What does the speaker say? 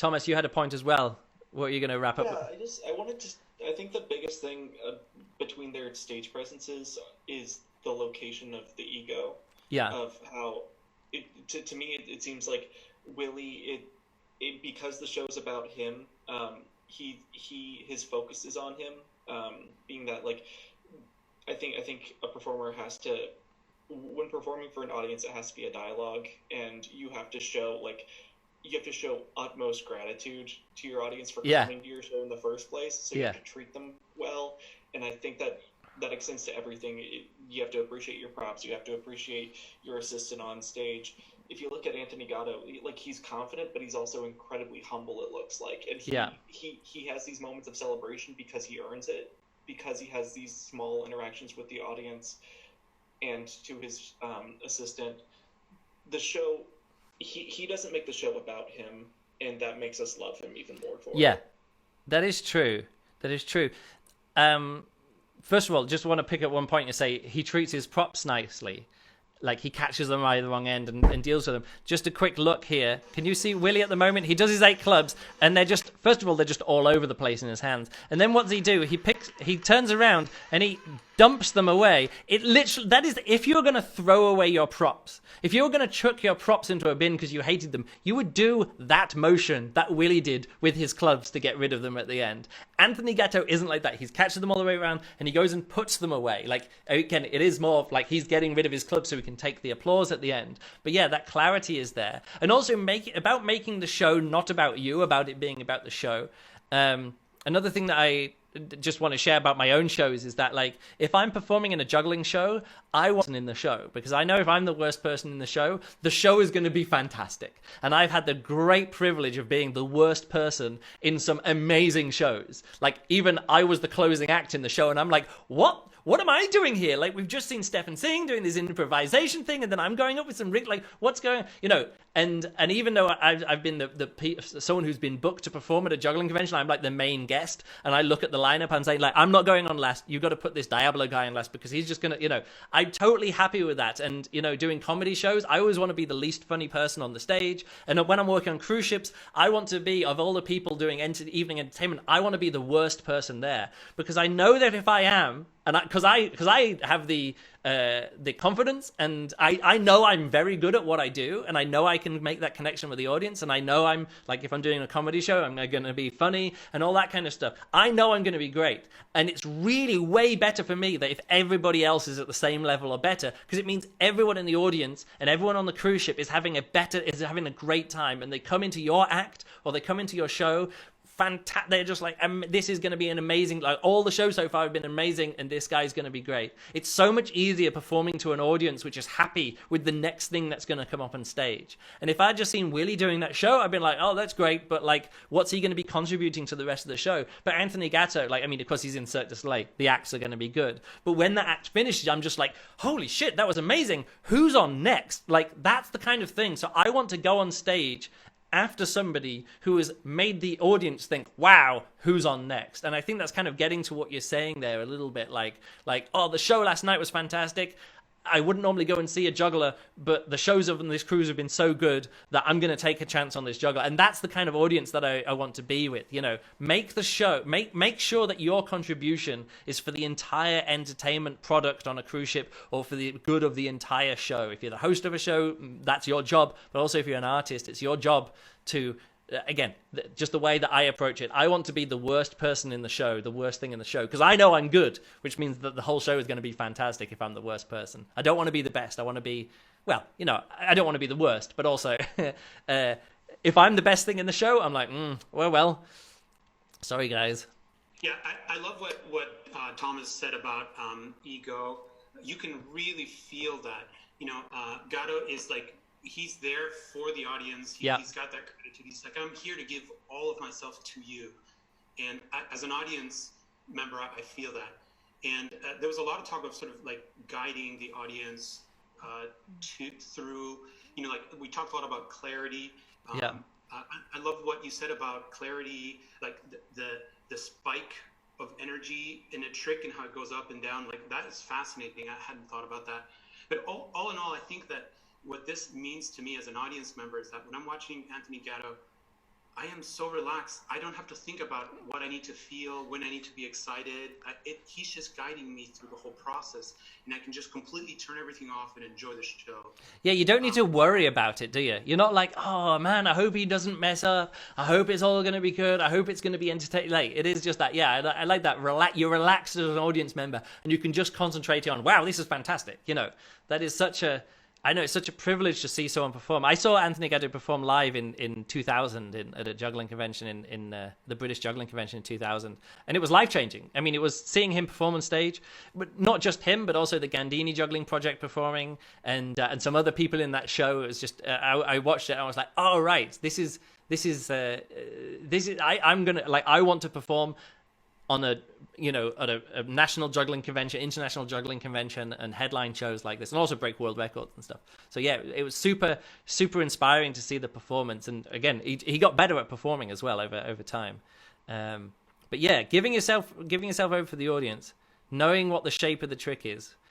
Thomas, you had a point as well. What are you going to wrap up with? Yeah, I think the biggest thing between their stage presences is the location of the ego, Yeah, of how to me it seems like Willie because the show's about him, his focus is on him, being that like I think a performer has to, when performing for an audience, it has to be a dialogue, and you have to show utmost gratitude to your audience for yeah, coming to your show in the first place. So you yeah, have to treat them well, and I think that extends to everything. You have to appreciate your props. You have to appreciate your assistant on stage. If you look at Anthony Gatto, like, he's confident, but he's also incredibly humble. It looks like, and yeah, he has these moments of celebration because he earns it, because he has these small interactions with the audience and to his assistant. The show, he doesn't make the show about him, and that makes us love him even more for yeah. it. That is true. That is true. Um, First of all, just want to pick up one point and say he treats his props nicely. Like, he catches them right at the wrong end and deals with them. Just a quick look here. Can you see Willie at the moment? He does his 8 clubs, and they're just, first of all, they're just all over the place in his hands. And then what does he do? He turns around and he dumps them away. It literally, that is, if you're going to throw away your props, if you're going to chuck your props into a bin because you hated them, you would do that motion that Willie did with his clubs to get rid of them at the end. Anthony Gatto isn't like that. He's catches them all the way around and he goes and puts them away. Like, again, it is more like he's getting rid of his clubs so he can take the applause at the end. But yeah, that clarity is there. And also making the show not about you, about it being about the show. Another thing that I just want to share about my own shows is that, like, if I'm performing in a juggling show, I wasn't in the show, because I know if I'm the worst person in the show is going to be fantastic. And I've had the great privilege of being the worst person in some amazing shows. Like, even I was the closing act in the show, and I'm like, what am I doing here? Like, we've just seen Stefan Singh doing this improvisation thing, and then I'm going up with some Rick. Like, what's going? And even though I've been someone who's been booked to perform at a juggling convention, I'm like the main guest, and I look at the lineup and say, like, I'm not going on last. You got to put this Diablo guy on last, because he's just gonna, I'm totally happy with that. And doing comedy shows, I always want to be the least funny person on the stage. And when I'm working on cruise ships, I want to be, of all the people doing evening entertainment, I want to be the worst person there, because I know that if I am, and because I have the confidence, and I know I'm very good at what I do, and I know I can make that connection with the audience, and I know I'm, like, if I'm doing a comedy show, I'm going to be funny and all that kind of stuff. I know I'm going to be great, and it's really way better for me that if everybody else is at the same level or better, because it means everyone in the audience and everyone on the cruise ship is having a great time, and they come into your act or they come into your show. Fantastic. They're just like, this is going to be an amazing, like, all the shows so far have been amazing, and this guy's going to be great. It's so much easier performing to an audience which is happy with the next thing that's going to come up on stage. And if I'd just seen Willie doing that show, I'd been like, oh, that's great, but, like, what's he going to be contributing to the rest of the show? But Anthony Gatto, like, I mean, of course he's in Cirque du Soleil, the acts are going to be good. But when that act finishes, I'm just like, holy shit, that was amazing. Who's on next? Like, that's the kind of thing. So I want to go on stage after somebody who has made the audience think, wow, who's on next? And I think that's kind of getting to what you're saying there a little bit, like, oh, the show last night was fantastic. I wouldn't normally go and see a juggler, but the shows of this cruise have been so good that I'm going to take a chance on this juggler. And that's the kind of audience that I want to be with. Make the show, make sure that your contribution is for the entire entertainment product on a cruise ship, or for the good of the entire show. If you're the host of a show, that's your job. But also if you're an artist, it's your job to, again, just the way that I approach it. I want to be the worst person in the show, the worst thing in the show, because I know I'm good, which means that the whole show is going to be fantastic if I'm the worst person. I don't want to be the best. I want to be, well, I don't want to be the worst, but also if I'm the best thing in the show, I'm like, well, sorry, guys. Yeah, I love what Thomas said about ego. You can really feel that. Gatto is like, he's there for the audience. He's got that gratitude. He's like, I'm here to give all of myself to you. And as an audience member, I feel that. And there was a lot of talk of sort of like guiding the audience through, like, we talked a lot about clarity. I love what you said about clarity, like the spike of energy in a trick and how it goes up and down. Like, that is fascinating. I hadn't thought about that. But all in all, I think that what this means to me as an audience member is that when I'm watching Anthony Gatto, I am so relaxed. I don't have to think about what I need to feel, when I need to be excited. He's just guiding me through the whole process, and I can just completely turn everything off and enjoy the show. Yeah, you don't need to worry about it, do you? You're not like, oh man, I hope he doesn't mess up. I hope it's all going to be good. I hope it's going to be entertaining. Like, it is just that. Yeah, I like that. You're relaxed as an audience member, and you can just concentrate on, wow, this is fantastic. You know, that is such a. I know it's such a privilege to see someone perform. I saw Anthony Gatto perform live in 2000 at a juggling convention in the British Juggling Convention in 2000, and it was life changing. I mean, it was seeing him perform on stage, but not just him, but also the Gandini Juggling Project performing, and some other people in that show. It was just I watched it and I was like, oh right, this is I'm gonna like I want to perform on at a national juggling convention, international juggling convention, and headline shows like this, and also break world records and stuff. So yeah, it was super inspiring to see the performance, and again, he got better at performing as well over time. But yeah, giving yourself over for the audience, knowing what the shape of the trick is,